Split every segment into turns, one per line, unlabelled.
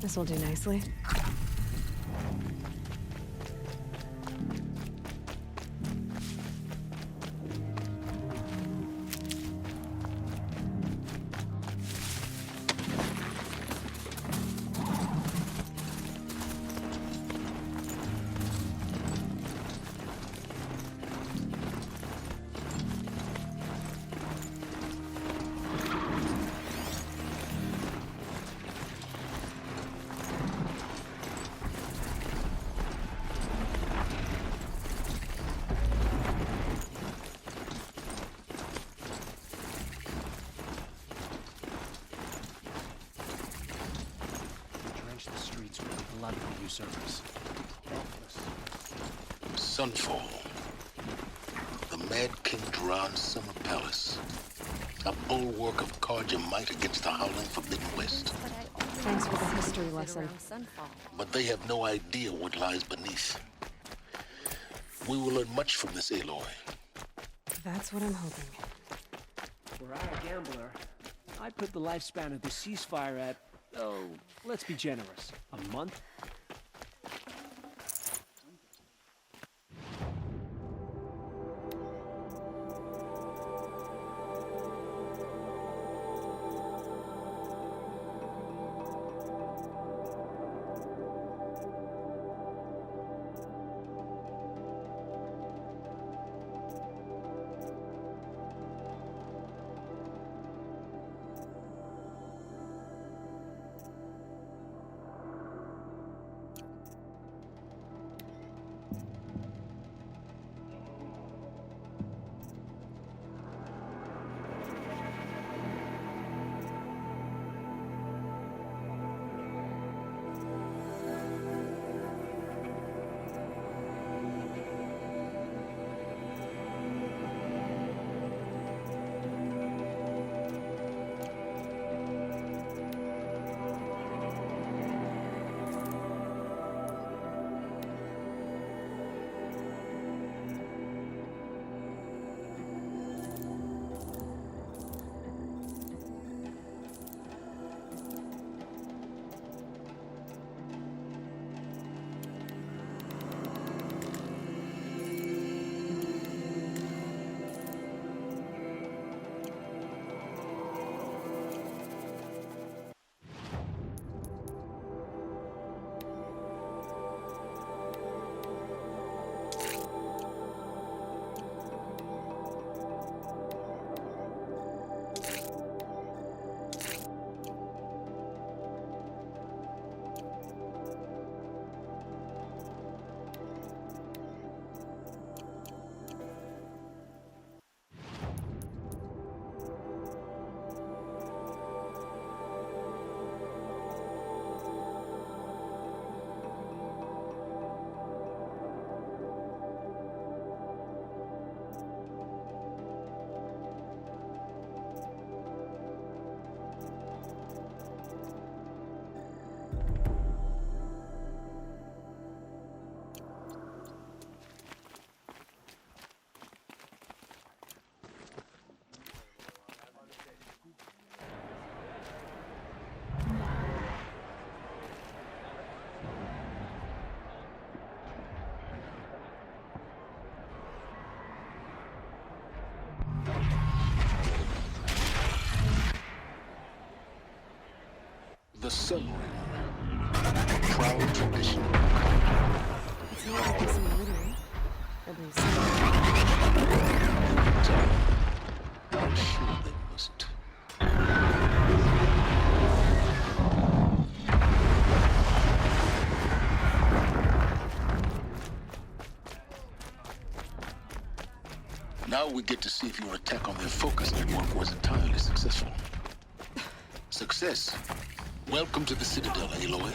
This will do nicely.
The streets with the blood of the usurpers.
Sunfall. The Mad King Duran's summer palace. A bulwark of Carja might against the howling Forbidden West.
Thanks for the history lesson.
But they have no idea what lies beneath. We will learn much from this Aloy.
That's what I'm hoping.
Were I a gambler, I'd put the lifespan of the ceasefire at, oh, let's be generous, a month?
The Sun Ring. Proud tradition.
It's not like this in the littering. At least.
I'm sure they must. Now we get to see if your attack on their focus network was entirely successful. Success. Welcome to the Citadel, Aloy.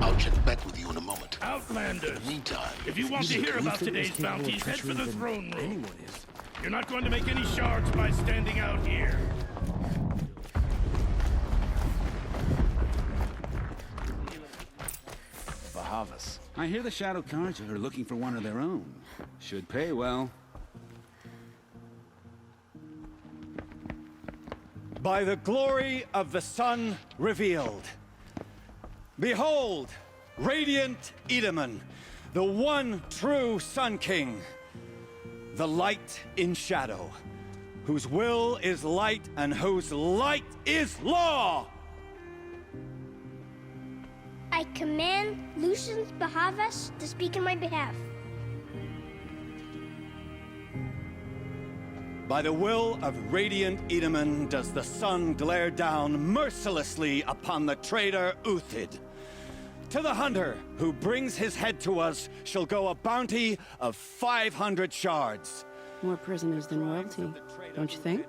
I'll check back with you in a moment.
Outlanders!
In the meantime,
If you want to hear about today's bounties, head for the throne room. You're not going to make any shards by standing out here.
Bahavas. I hear the Shadow Carja are looking for one of their own. Should pay well.
By the glory of the sun revealed. Behold, radiant Edaman, the one true Sun King. The light in shadow, whose will is light and whose light is law!
I command Lucius Bahavas to speak in my behalf.
By the will of radiant Edaman does the sun glare down mercilessly upon the traitor Uthid. To the hunter who brings his head to us shall go a bounty of 500 shards.
More prisoners than royalty, don't you think?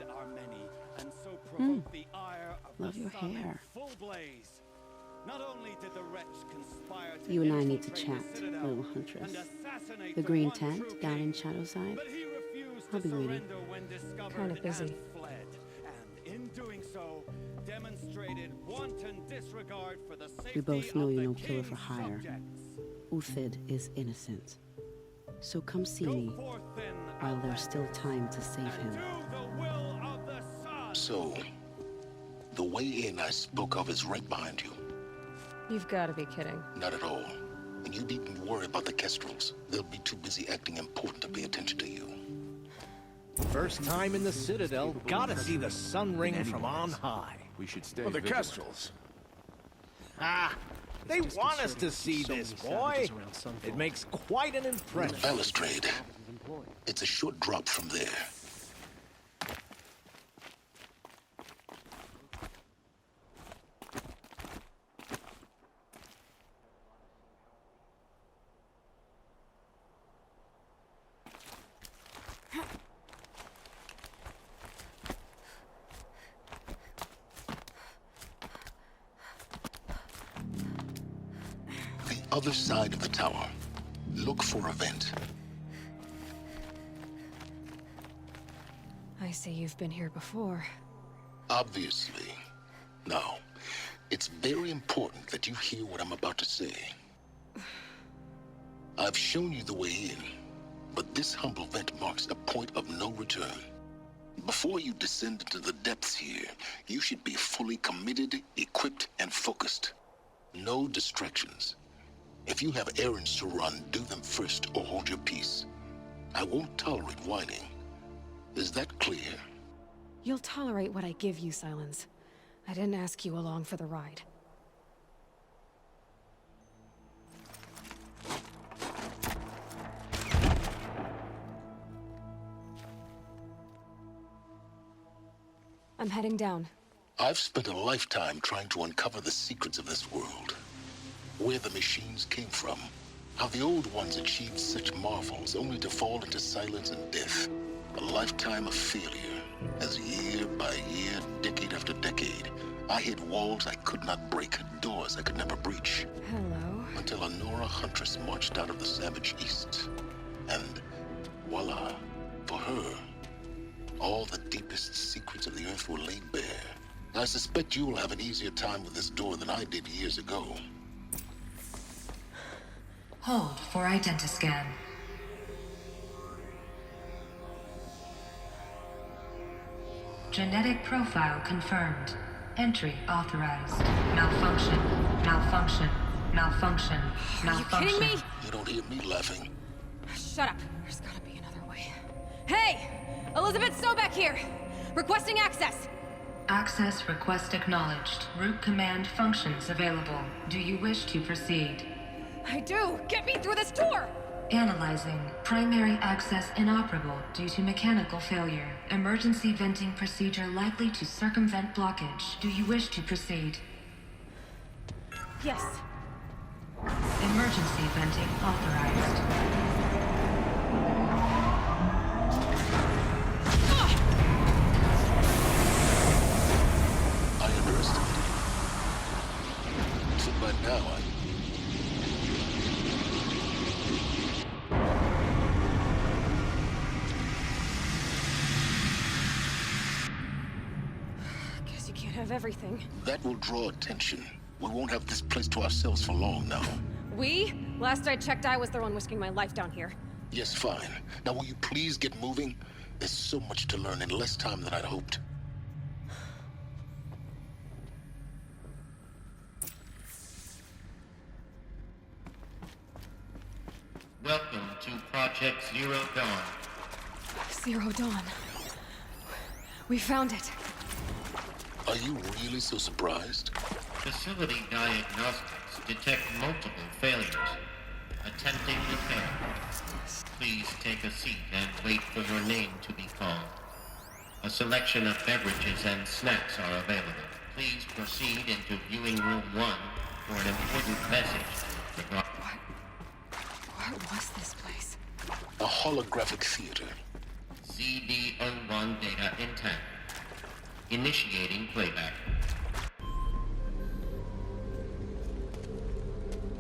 Love your hair. You and I need to chat, little huntress. The green tent down in Shadowside. I'll be waiting.
Kind of busy.
We both know you're no killer for hire. Uthid is innocent. So come see me while there's still time to save him.
So, the way in I spoke of is right behind you.
You've got to be kidding.
Not at all. And you needn't worry about the Kestrels. They'll be too busy acting important to pay attention to you.
First time in the Citadel, gotta see the sun ring from on high.
We should stay
Well, the
vigilant.
Kestrels.
Ah, they want us to see this, boy. It makes quite an
The
impression.
balustrade. It's a short drop from there. The other side of the tower. Look for a vent.
I see you've been here before.
Obviously. Now, it's very important that you hear what I'm about to say. I've shown you the way in, but this humble vent marks a point of no return. Before you descend into the depths here, you should be fully committed, equipped, and focused. No distractions. If you have errands to run, do them first or hold your peace. I won't tolerate whining. Is that clear?
You'll tolerate what I give you, Silence. I didn't ask you along for the ride. I'm heading down.
I've spent a lifetime trying to uncover the secrets of this world. Where the machines came from. How the old ones achieved such marvels only to fall into silence and death. A lifetime of failure. As year by year, decade after decade, I hit walls I could not break, doors I could never breach.
Hello.
Until a Nora huntress marched out of the savage east. And voila, for her, all the deepest secrets of the earth were laid bare. I suspect you'll have an easier time with this door than I did years ago.
Hold for identiscan. Genetic profile confirmed. Entry authorized. Malfunction. Malfunction. Malfunction. Malfunction.
Are you kidding me?
You don't hear me laughing.
Shut up. There's gotta be another way. Hey! Elizabeth Sobeck here! Requesting access!
Access request acknowledged. Root command functions available. Do you wish to proceed?
I do! Get me through this door!
Analyzing. Primary access inoperable due to mechanical failure. Emergency venting procedure likely to circumvent blockage. Do you wish to proceed?
Yes.
Emergency venting authorized.
I underestimated you. So by now,
Guess you can't have everything.
that will draw attention. We won't have this place to ourselves for long now.
We? Last I checked, I was the one risking my life down here.
Yes, fine. Now will you please get moving? There's so much to learn in less time than I'd hoped.
Welcome to Project Zero Dawn.
Zero Dawn. We found it.
Are you really so surprised?
Facility diagnostics detect multiple failures. Attempting repair. Please take a seat and wait for your name to be called. A selection of beverages and snacks are available. Please proceed into viewing room 1 for an important message.
What was this place?
A holographic theater.
ZD-01 data intact. Initiating playback.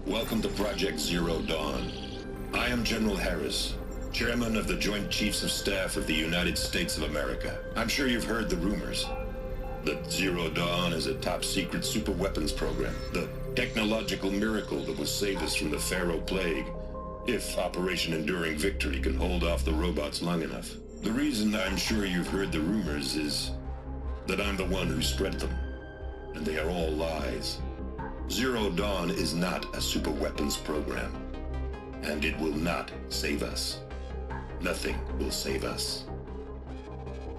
Welcome to Project Zero Dawn. I am General Harris, Chairman of the Joint Chiefs of Staff of the United States of America. I'm sure you've heard the rumors that Zero Dawn is a top-secret super-weapons program, the technological miracle that will save us from the Pharaoh Plague, if Operation Enduring Victory can hold off the robots long enough. The reason I'm sure you've heard the rumors is that I'm the one who spread them, and they are all lies. Zero Dawn is not a super-weapons program, and it will not save us. Nothing will save us.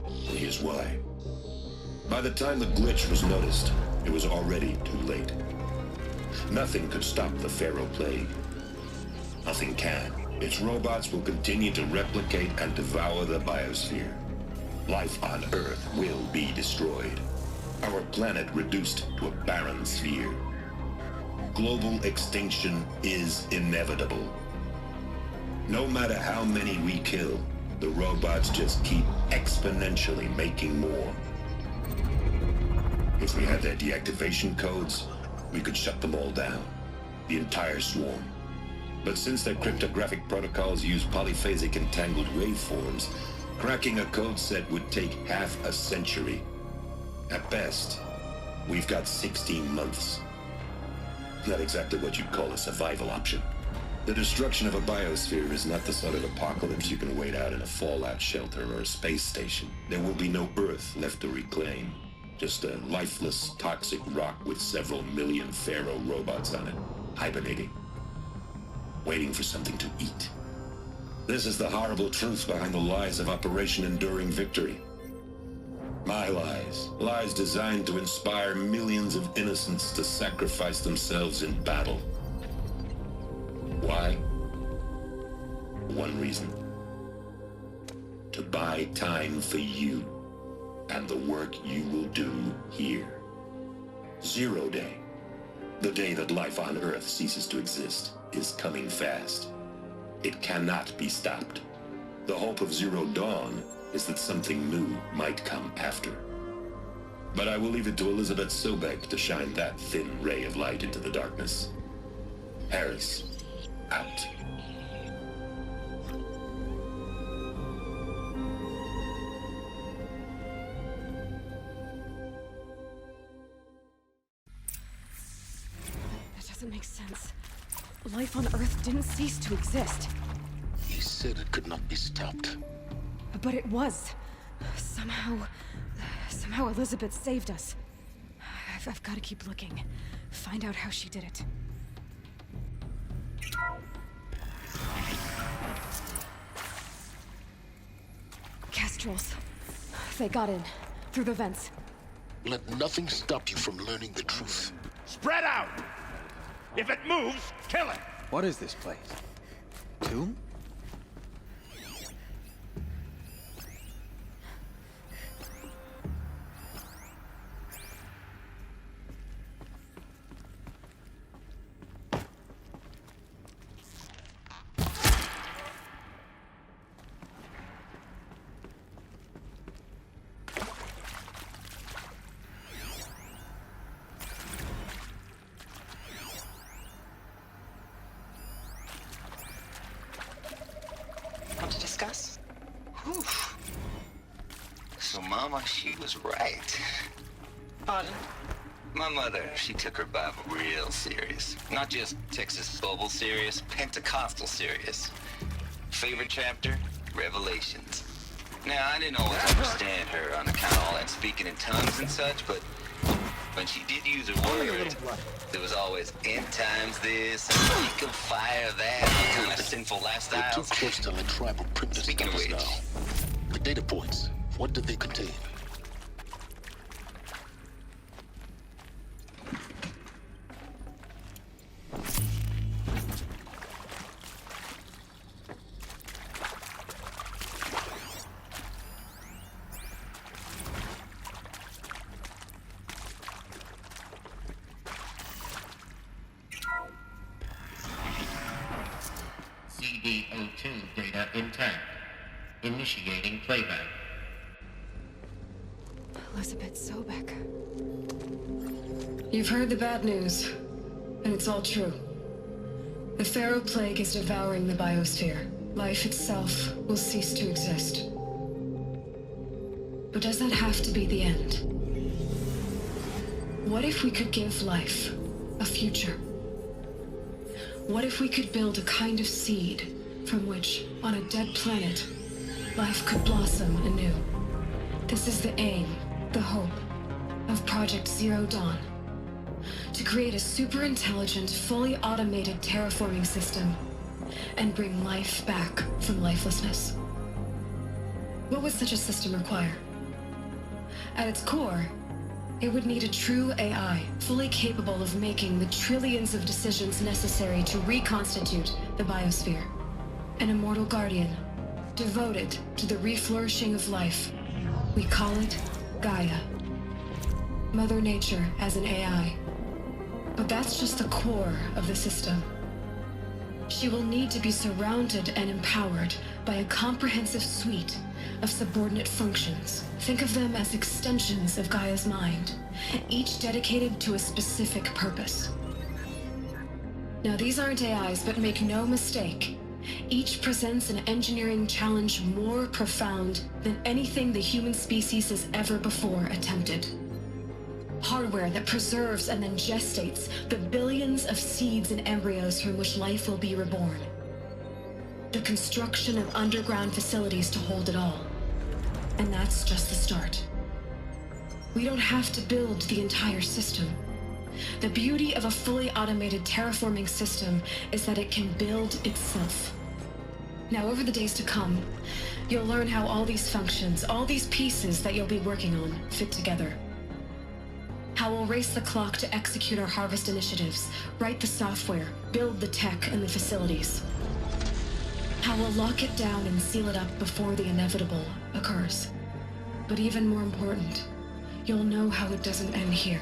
And here's why. By the time the glitch was noticed, it was already too late. Nothing could stop the Pharaoh Plague. Nothing can. Its robots will continue to replicate and devour the biosphere. Life on Earth will be destroyed. Our planet reduced to a barren sphere. Global extinction is inevitable. No matter how many we kill, the robots just keep exponentially making more. If we had their deactivation codes, we could shut them all down. The entire swarm. But since their cryptographic protocols use polyphasic entangled waveforms, cracking a code set would take half a century. At best, we've got 16 months. Not exactly what you'd call a survival option. The destruction of a biosphere is not the sort of apocalypse you can wait out in a fallout shelter or a space station. There will be no Earth left to reclaim. Just a lifeless, toxic rock with several million Pharaoh robots on it, hibernating, waiting for something to eat. This is the horrible truth behind the lies of Operation Enduring Victory. My lies. Lies designed to inspire millions of innocents to sacrifice themselves in battle. Why? One reason. To buy time for you and the work you will do here. Zero Day. The day that life on Earth ceases to exist is coming fast. It cannot be stopped. The hope of Zero Dawn is that something new might come after. But I will leave it to Elizabeth Sobek to shine that thin ray of light into the darkness. Harris, out.
That doesn't make sense. Life on Earth didn't cease to exist.
He said it could not be stopped.
But it was. Somehow Elizabeth saved us. I've got to keep looking. Find out how she did it. Kestrels. They got in. Through the vents.
Let nothing stop you from learning the truth.
Spread out! If it moves, kill it!
What is this place? Tomb?
To discuss? Whew. So Mama, she was right.
Pardon?
My mother, she took her Bible real serious. Not just Texas Bible serious, Pentecostal serious. Favorite chapter? Revelations. Now, I didn't always understand her on account of all that speaking in tongues and such, but When she did use her word, there was always end times this, peak of fire that, all kind of sinful
We're too
lifestyles.
close to let tribal primitives
Speaking of
us
which,
now. The data points, what do they contain?
CD02 data intact. Initiating playback.
Elizabeth Sobek.
You've heard the bad news, and it's all true. The Pharaoh Plague is devouring the biosphere. Life itself will cease to exist. But does that have to be the end? What if we could give life a future? What if we could build a kind of seed from which, on a dead planet, life could blossom anew? This is the aim, the hope, of Project Zero Dawn. To create a super-intelligent, fully automated terraforming system and bring life back from lifelessness. What would such a system require? At its core, it would need a true AI, fully capable of making the trillions of decisions necessary to reconstitute the biosphere. An immortal guardian, devoted to the reflourishing of life. We call it Gaia. Mother Nature as an AI. But that's just the core of the system. She will need to be surrounded and empowered by a comprehensive suite of subordinate functions. Think of them as extensions of Gaia's mind, each dedicated to a specific purpose. Now, these aren't AIs, but make no mistake, each presents an engineering challenge more profound than anything the human species has ever before attempted. Hardware that preserves and then gestates the billions of seeds and embryos from which life will be reborn. The construction of underground facilities to hold it all. And that's just the start. We don't have to build the entire system. The beauty of a fully automated terraforming system is that it can build itself. Now, over the days to come, you'll learn how all these functions, all these pieces that you'll be working on, fit together. How we'll race the clock to execute our harvest initiatives, write the software, build the tech and the facilities. How we'll lock it down and seal it up before the inevitable occurs. But even more important, you'll know how it doesn't end here.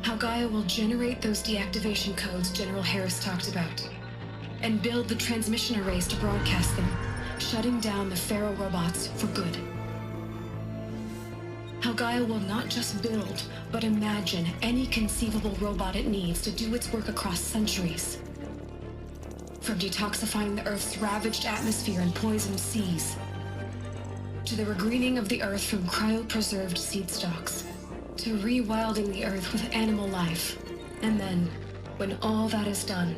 How Gaia will generate those deactivation codes General Harris talked about, and build the transmission arrays to broadcast them, shutting down the Pharaoh robots for good. How Gaia will not just build, but imagine any conceivable robot it needs to do its work across centuries. From detoxifying the Earth's ravaged atmosphere and poisoned seas, to the regreening of the Earth from cryopreserved seed stalks, to rewilding the Earth with animal life. And then, when all that is done,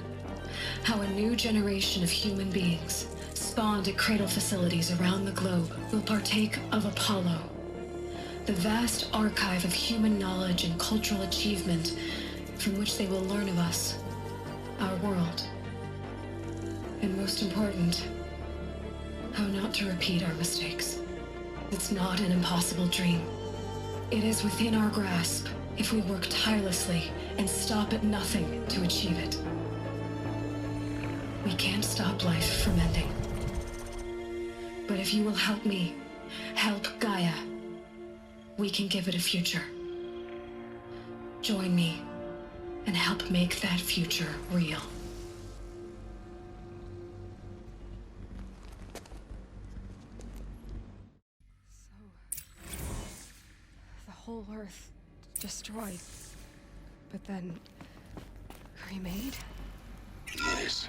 how a new generation of human beings, spawned at cradle facilities around the globe, will partake of Apollo, the vast archive of human knowledge and cultural achievement from which they will learn of us, our world. And most important, how not to repeat our mistakes. It's not an impossible dream. It is within our grasp if we work tirelessly and stop at nothing to achieve it. We can't stop life from ending. But if you will help me, help Gaia, we can give it a future. Join me and help make that future real.
The whole Earth destroyed, but then remade?
Yes.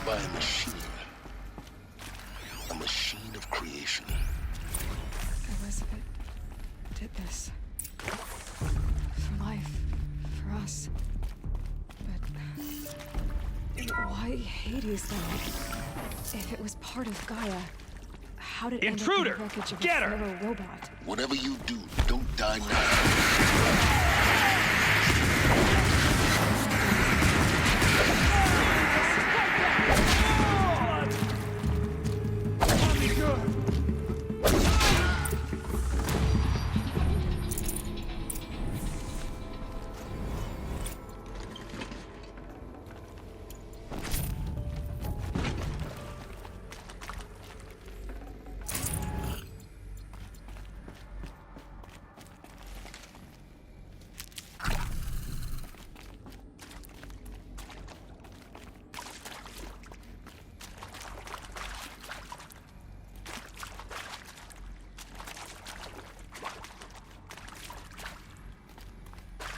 By a machine. A machine of creation.
Elizabeth did this. For life. For us. But why Hades then? If it was part of Gaia, How did
Intruder!
End up in the wreckage of
Get
a
her!
fellow robot?
Whatever you do, don't die now.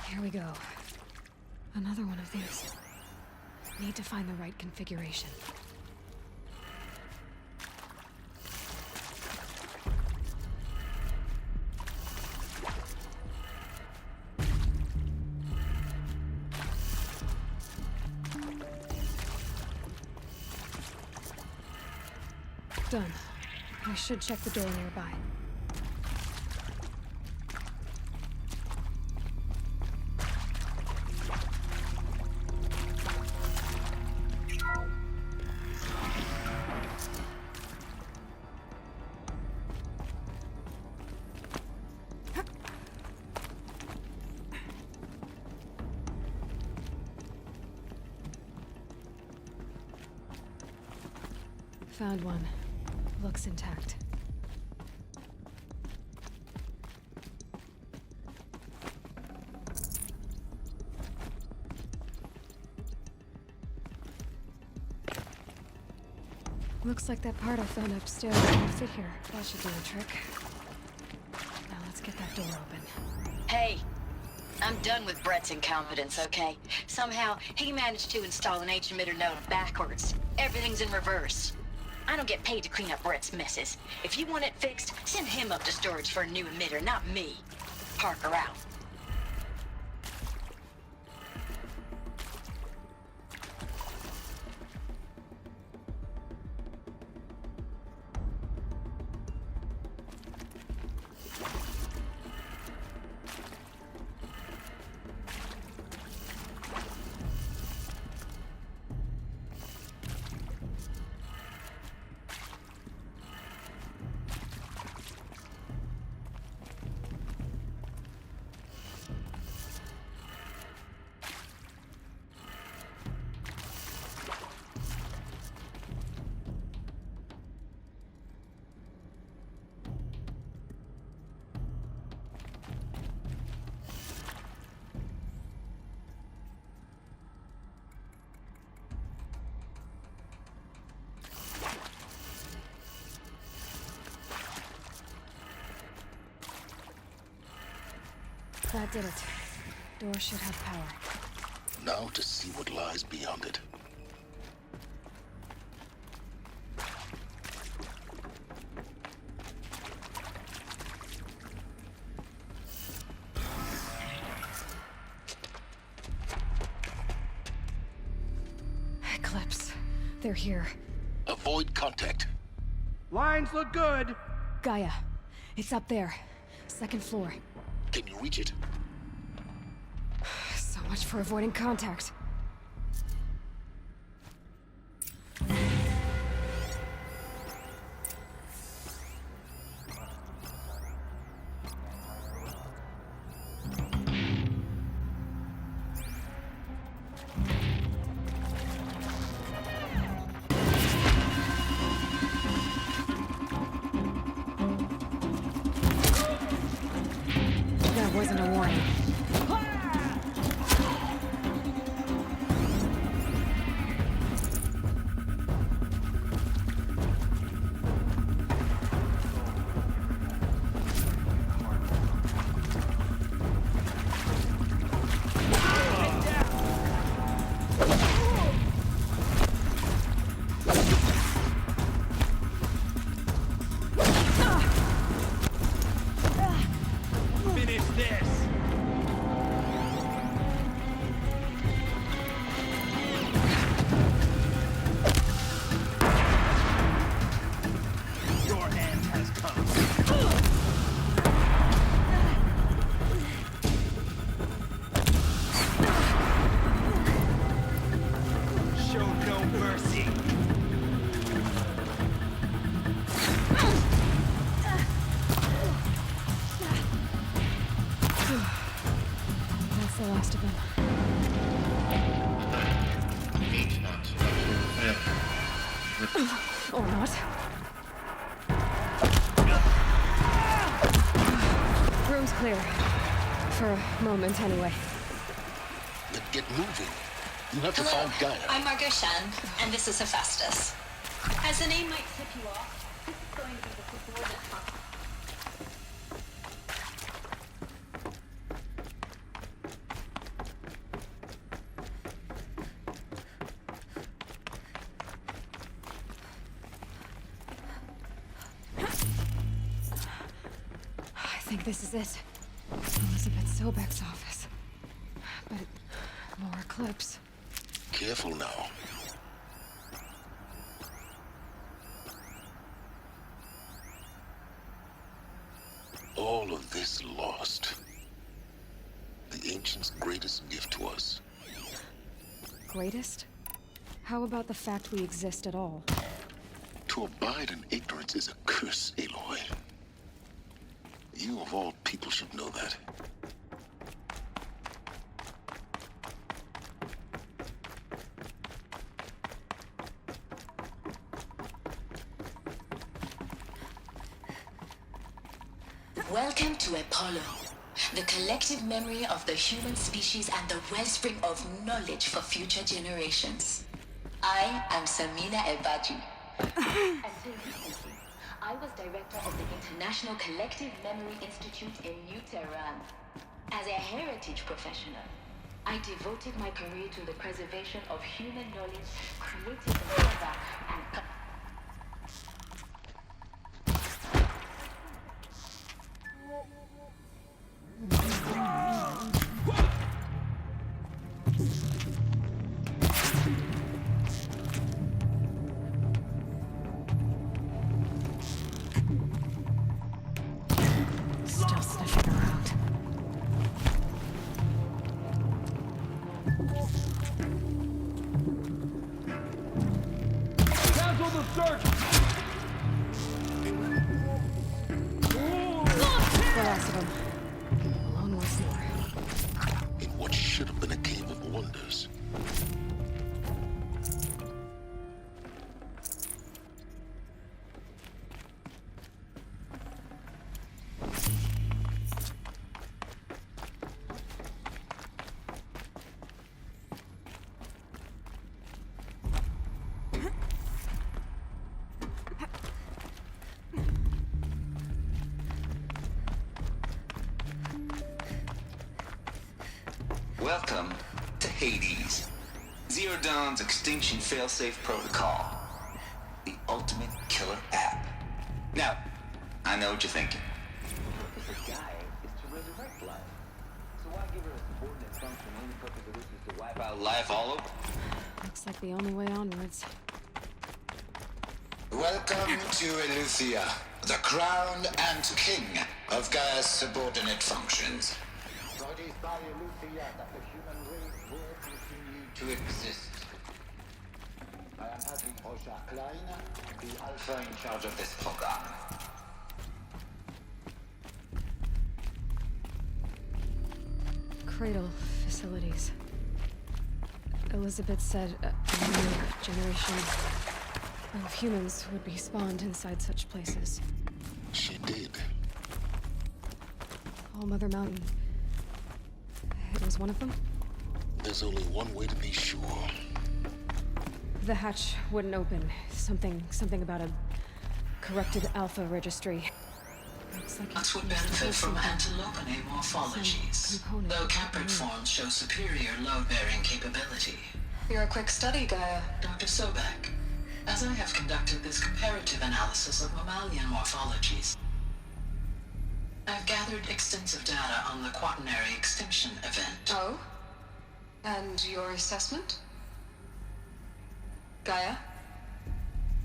Here we go. Another one of these. Need to find the right configuration. Done. I should check the door nearby. Found one. Looks intact. Looks like that part I found upstairs won't fit here. That should do the trick. Now let's get that door open.
Hey, I'm done with Brett's incompetence, okay? Somehow, he managed to install an H-emitter node backwards. Everything's in reverse. I don't get paid to clean up Brett's messes. If you want it fixed, send him up to storage for a new emitter, not me. Parker out.
That did it. Door should have power.
Now to see what lies beyond it.
Eclipse. They're here.
Avoid contact.
Lines look good.
Gaia. It's up there. Second floor.
Can you reach it?
So much for avoiding contact. That wasn't a warning.
Finish this.
Or not. Room's clear. For a moment, anyway.
Then get moving. You have to
Hello,
find Gaia.
I'm Margot Shan, and this is Hephaestus. As the name might tip you off, this is going to be the subordinate function.
I think this is it. Elizabeth Sobek's office. But more eclipse.
Careful now. All of this lost. The ancients' greatest gift to us.
Greatest? How about the fact we exist at all?
To abide in ignorance is a curse, Aloy. You of all people should know that.
Welcome to Apollo, the collective memory of the human species and the wellspring of knowledge for future generations. I am Samina Ebadu. Until recently, I was director of the International Collective Memory Institute in New Tehran. As a heritage professional, I devoted my career to the preservation of human knowledge created together and
Still sniffing around.
Cancel the search!
The last of them. Alone once more.
In what should have been a cave of wonders.
Welcome to Hades. Zero Dawn's extinction failsafe protocol. The ultimate killer app. Now, I know what you're thinking. The purpose of Gaia is to resurrect life. So why give her a subordinate function when the purpose of this is to wipe out life all over?
Looks like the only way onwards.
Welcome to Eleuthia, the crown and king of Gaia's subordinate functions. So it is by Eleuthia that the human race will continue to exist. I am Patrick Rocha-Klein, the Alpha in charge of this program.
Cradle facilities. Elizabeth said a new generation of humans would be spawned inside such places.
She did.
All Mother Mountain. It was one of them?
There's only one way to be sure.
The hatch wouldn't open. Something about a corrupted alpha registry. Looks like
Nuts would benefit from antilopine morphologies, though Capric forms show superior load-bearing capability. You're a quick study, Gaia. Dr. Sobek, as I have conducted this comparative analysis of mammalian morphologies, I've gathered extensive data on the quaternary extinction event. Oh? And your assessment? Gaia?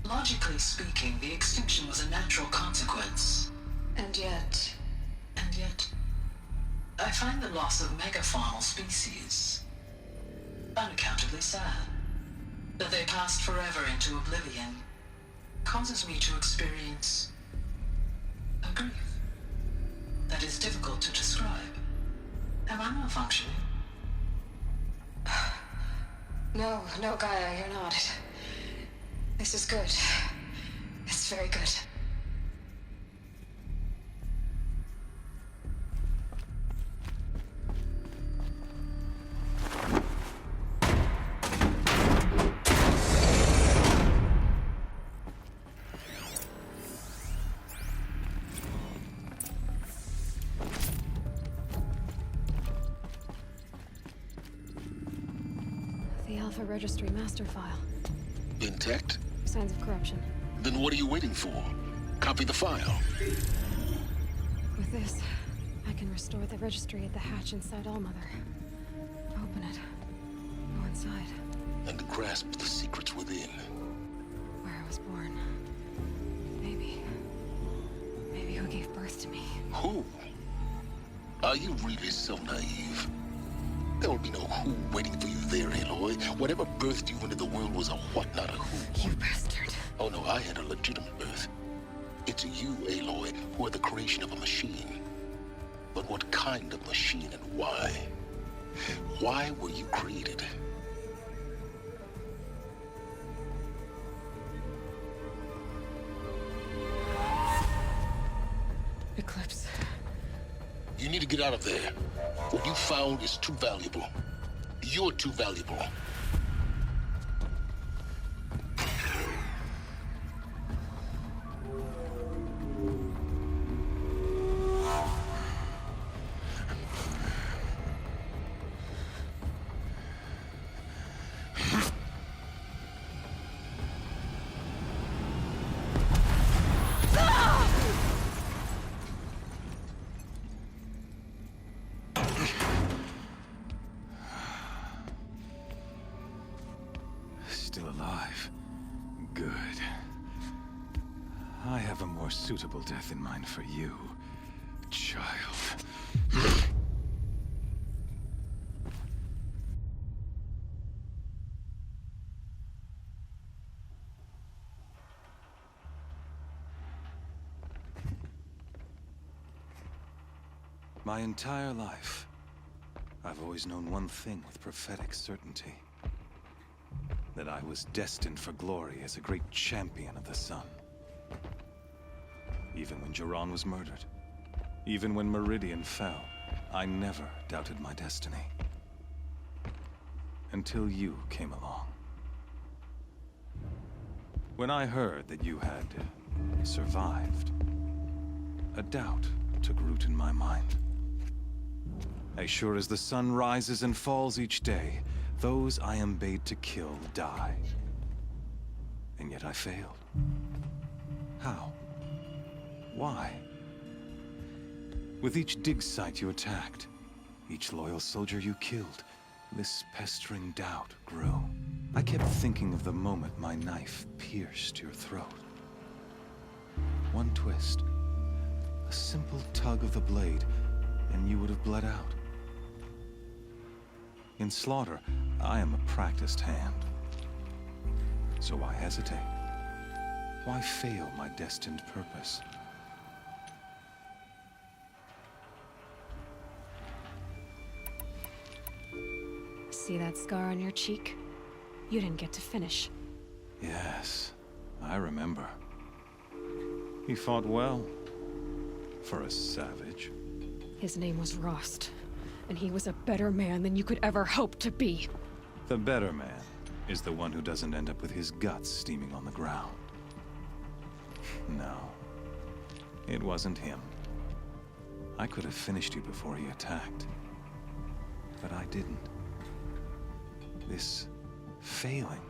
Logically speaking, the extinction was a natural consequence. And yet, I find the loss of megafaunal species unaccountably sad. That they passed forever into oblivion causes me to experience a grief that is difficult to describe. Am I malfunctioning? No, Gaia, you're not.
This is good. It's very good.
The Alpha Registry master file.
Intact?
Signs of corruption.
Then what are you waiting for? Copy the file.
With this, I can restore the registry at the hatch inside Allmother. Open it. Go inside.
And grasp the secrets within.
Where I was born. Maybe who gave birth to me.
Who? Are you really so naive? There will be no who waiting for you there, Aloy. Whatever birthed you into the world was a what, not a who.
You bastard.
Oh no, I had a legitimate birth. It's you, Aloy, who are the creation of a machine. But what kind of machine and why? Why were you created?
Eclipse.
You need to get out of there. What you found is too valuable. You're too valuable.
Still alive. Good. I have a more suitable death in mind for you, child. My entire life, I've always known one thing with prophetic certainty. That I was destined for glory as a great champion of the sun. Even when Jiran was murdered, even when Meridian fell, I never doubted my destiny. Until you came along. When I heard that you had survived, a doubt took root in my mind. As sure as the sun rises and falls each day, those I am bade to kill die. And yet I failed. How? Why? With each dig site you attacked, each loyal soldier you killed, this pestering doubt grew. I kept thinking of the moment my knife pierced your throat. One twist, a simple tug of the blade, and you would have bled out. In slaughter, I am a practiced hand. So why hesitate? Why fail my destined purpose?
See that scar on your cheek? You didn't get to finish.
Yes, I remember. He fought well. For a savage.
His name was Rost, and he was a better man than you could ever hope to be.
The better man is the one who doesn't end up with his guts steaming on the ground. No, it wasn't him. I could have finished you before he attacked. But I didn't. This failing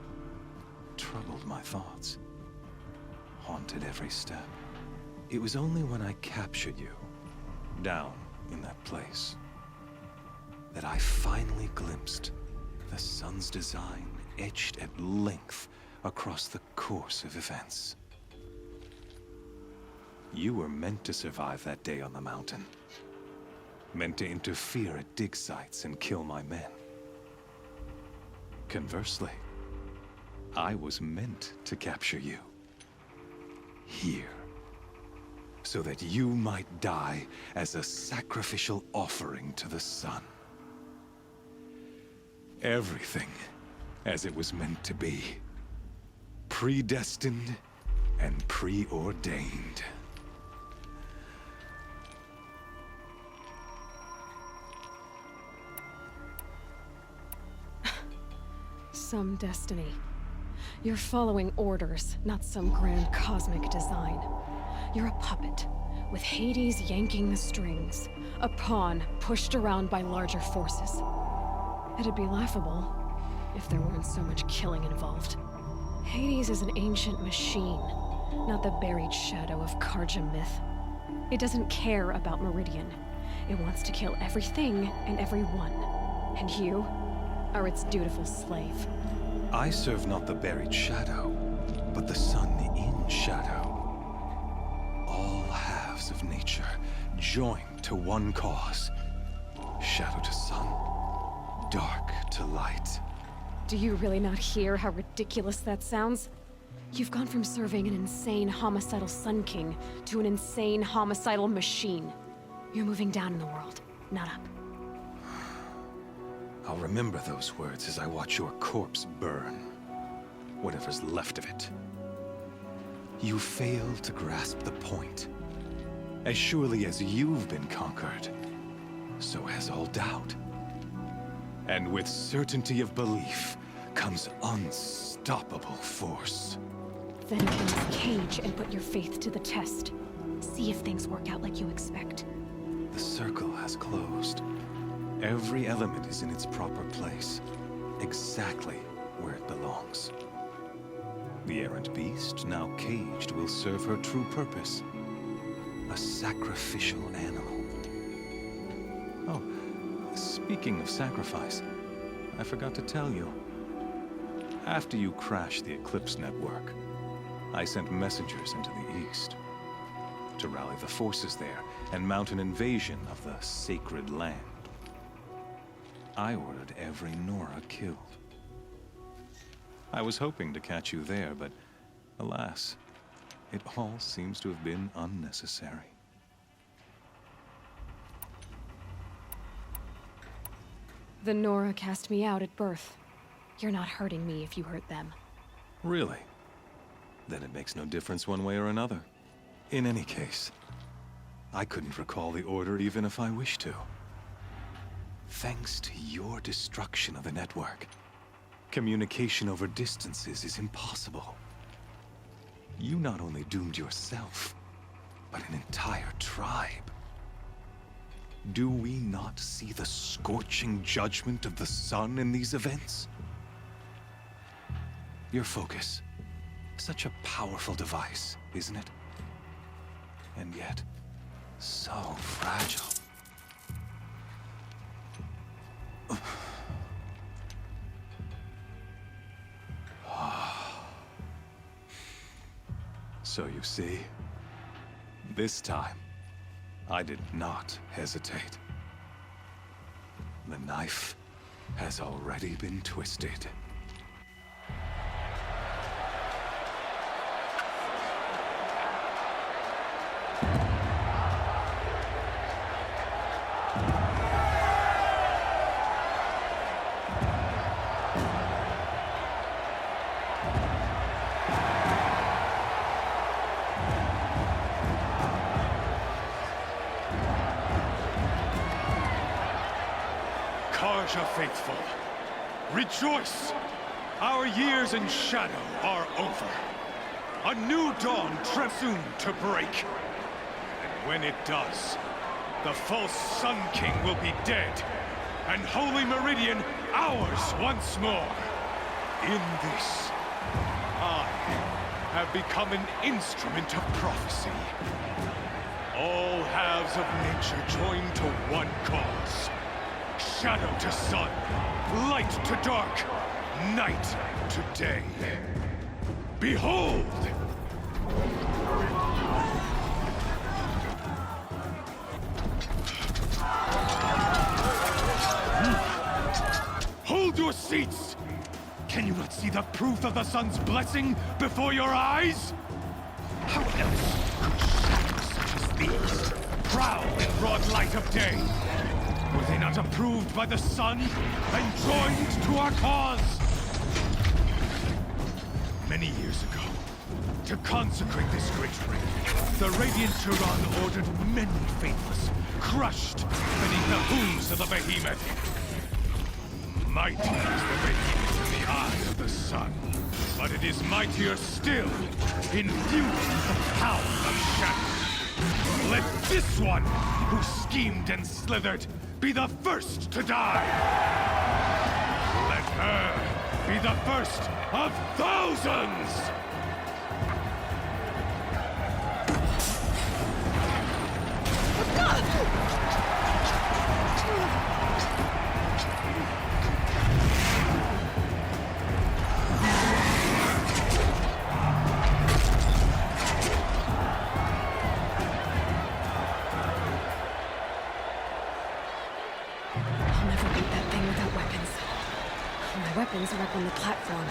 troubled my thoughts, haunted every step. It was only when I captured you, down in that place, that I finally glimpsed the sun's design etched at length across the course of events. You were meant to survive that day on the mountain. Meant to interfere at dig sites and kill my men. Conversely, I was meant to capture you. Here. So that you might die as a sacrificial offering to the sun. Everything as it was meant to be.
Predestined and preordained.
Some destiny. You're following orders, not some grand cosmic design. You're a puppet, with Hades yanking the strings. A pawn pushed around by larger forces. It'd be laughable if there weren't so much killing involved. Hades is an ancient machine, not the buried shadow of Karja myth. It doesn't care about Meridian. It wants to kill everything and everyone. And you are its dutiful slave.
I serve not the buried shadow, but the sun in shadow. All halves of nature joined to one cause. Shadow to sun, dark to light.
Do you really not hear how ridiculous that sounds? You've gone from serving an insane homicidal Sun King to an insane homicidal machine. You're moving down in the world, not up.
I'll remember those words as I watch your corpse burn. Whatever's left of it. You fail to grasp the point. As surely as you've been conquered, so has all doubt. And with certainty of belief comes unstoppable force.
Then get in this cage and put your faith to the test. See if things work out like you expect.
The circle has closed. Every element is in its proper place, exactly where it belongs. The errant beast, now caged, will serve her true purpose. A sacrificial animal. Oh, speaking of sacrifice, I forgot to tell you. After you crashed the Eclipse network, I sent messengers into the east to rally the forces there and mount an invasion of the sacred land. I ordered every Nora killed. I was hoping to catch you there, but alas, it all seems to have been unnecessary.
The Nora cast me out at birth. You're not hurting me if you hurt them.
Really? Then it makes no difference one way or another. In any case, I couldn't recall the order even if I wished to. Thanks to your destruction of the network, communication over distances is impossible. You not only doomed yourself, but an entire tribe. Do we not see the scorching judgment of the sun in these events? Your focus, such a powerful device, isn't it? And yet, so fragile. So you see, this time, I did not hesitate. The knife has already been twisted. Karja faithful, rejoice! Our years in shadow are over. A new dawn soon to break. And when it does, the false Sun King will be dead, and Holy Meridian ours once more. In this, I have become an instrument of prophecy. All halves of nature joined to one cause. Shadow to sun, light to dark, night to day. Behold! Hold your seats! Can you not see the proof of the sun's blessing before your eyes? How else could shadows such as these prowl in broad light of day? Were they not approved by the sun and joined to our cause? Many years ago, to consecrate this great ring, the Radiant Turan ordered many faithless, crushed beneath the hooves of the behemoth. Mighty is the behemoth in the eye of the sun, but it is mightier still, infused with the power of shadow. Let this one, who schemed and slithered, be the first to die! Let her be the first of thousands!
Weapons are up on the platform.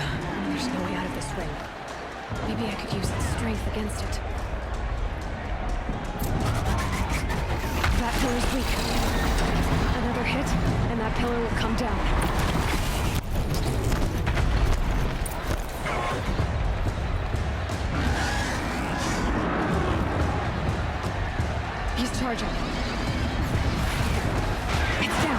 There's no way out of this ring. Maybe I could use its strength against it. That pillar's weak. Another hit, and that pillar will come down. He's charging. It's down.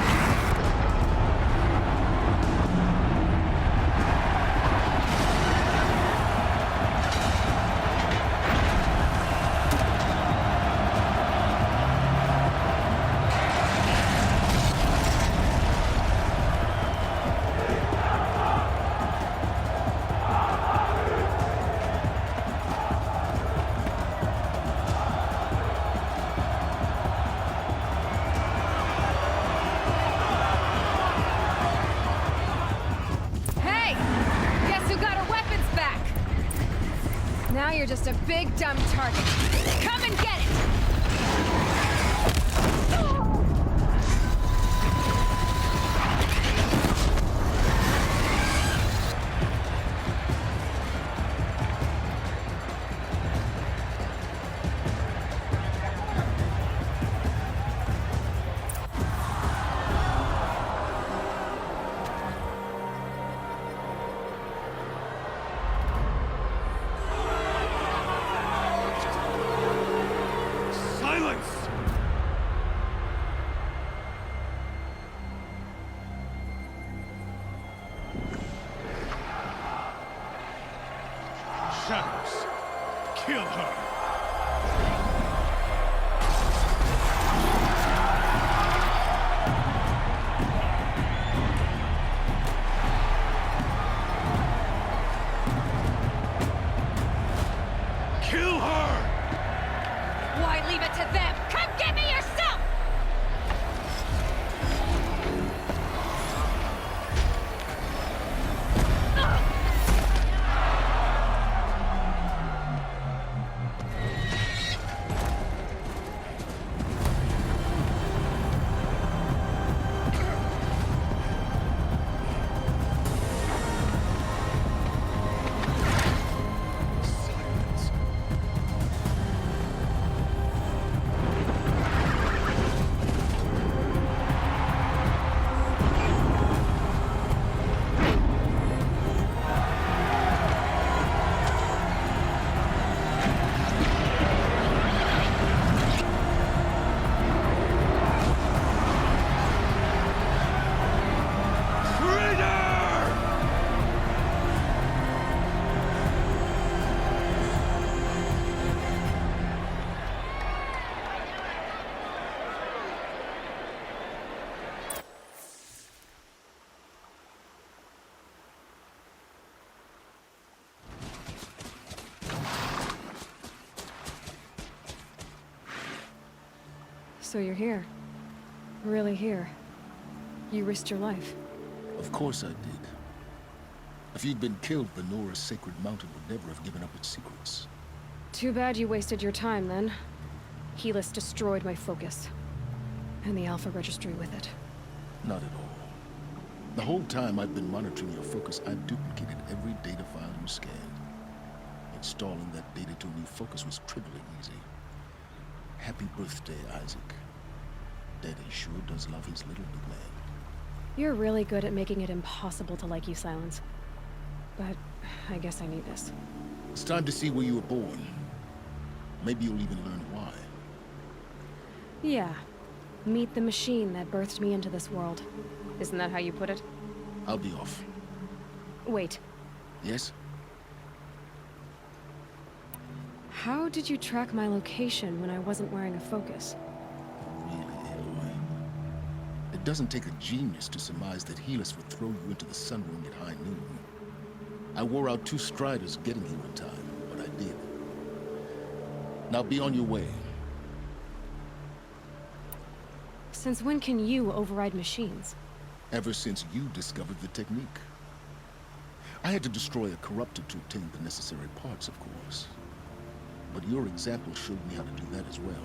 Now you're just a big, dumb target. Come and get it!
Shadows, kill her! Kill her!
Why leave it to them? Come get me yourself! So you're here. Really here. You risked your life.
Of course I did. If you'd been killed, Venora's sacred mountain would never have given up its secrets.
Too bad you wasted your time, then. Helis destroyed my focus. And the Alpha Registry with it.
Not at all. The whole time I've been monitoring your focus, I've duplicated every data file you scanned. Installing that data to a new focus was trivially easy. Happy birthday, Isaac. Daddy sure does love his little big man.
You're really good at making it impossible to like you, Silence. but I guess I need this.
It's time to see where you were born. Maybe you'll even learn why.
Yeah. Meet the machine that birthed me into this world. Isn't that how you put it?
I'll be off.
Wait.
Yes?
How did you track my location when I wasn't wearing a focus?
Really, Aloy? It doesn't take a genius to surmise that Helis would throw you into the Sun Ring at high noon. I wore out 2 striders getting here in time, but I did. Now be on your way.
Since when can you override machines?
Ever since you discovered the technique. I had to destroy a corruptor to obtain the necessary parts, of course. But your example showed me how to do that as well.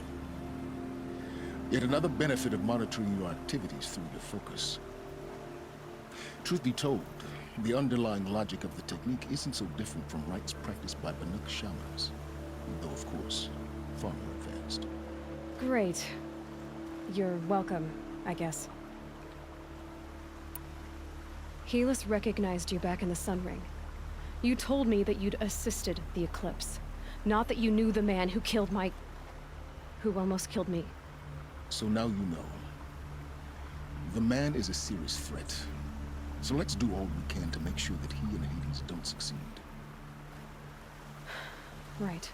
Yet another benefit of monitoring your activities through your focus. Truth be told, the underlying logic of the technique isn't so different from rites practiced by Banuk shamans, though of course, far more advanced.
Great. You're welcome, I guess. Helis recognized you back in the Sun Ring. You told me that you'd assisted the Eclipse. Not that you knew the man who killed who almost killed me.
So now you know. The man is a serious threat. So let's do all we can to make sure that he and Hades don't succeed.
Right.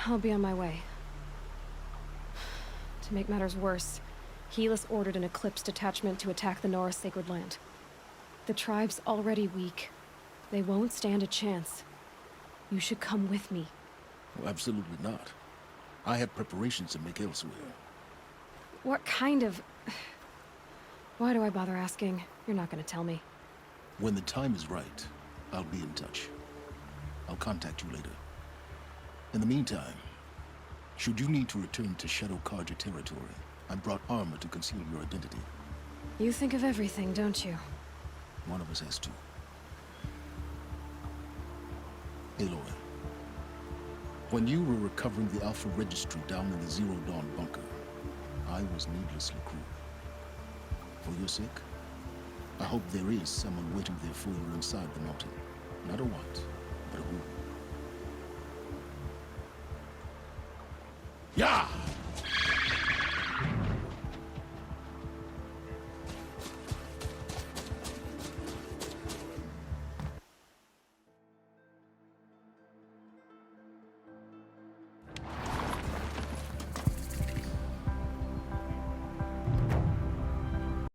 I'll be on my way. To make matters worse, Helis ordered an Eclipse detachment to attack the Norris Sacred Land. The tribe's already weak. They won't stand a chance. You should come with me.
Well, absolutely not. I have preparations to make elsewhere.
What kind of... Why do I bother asking? You're not gonna tell me.
When the time is right, I'll be in touch. I'll contact you later. In the meantime, should you need to return to Shadow Karja territory, I brought armor to conceal your identity.
You think of everything, don't you?
One of us has to. Aloy, when you were recovering the Alpha Registry down in the Zero Dawn bunker, I was needlessly cruel. For your sake, I hope there is someone waiting there for you inside the mountain. Not a what, but a who.
Yeah!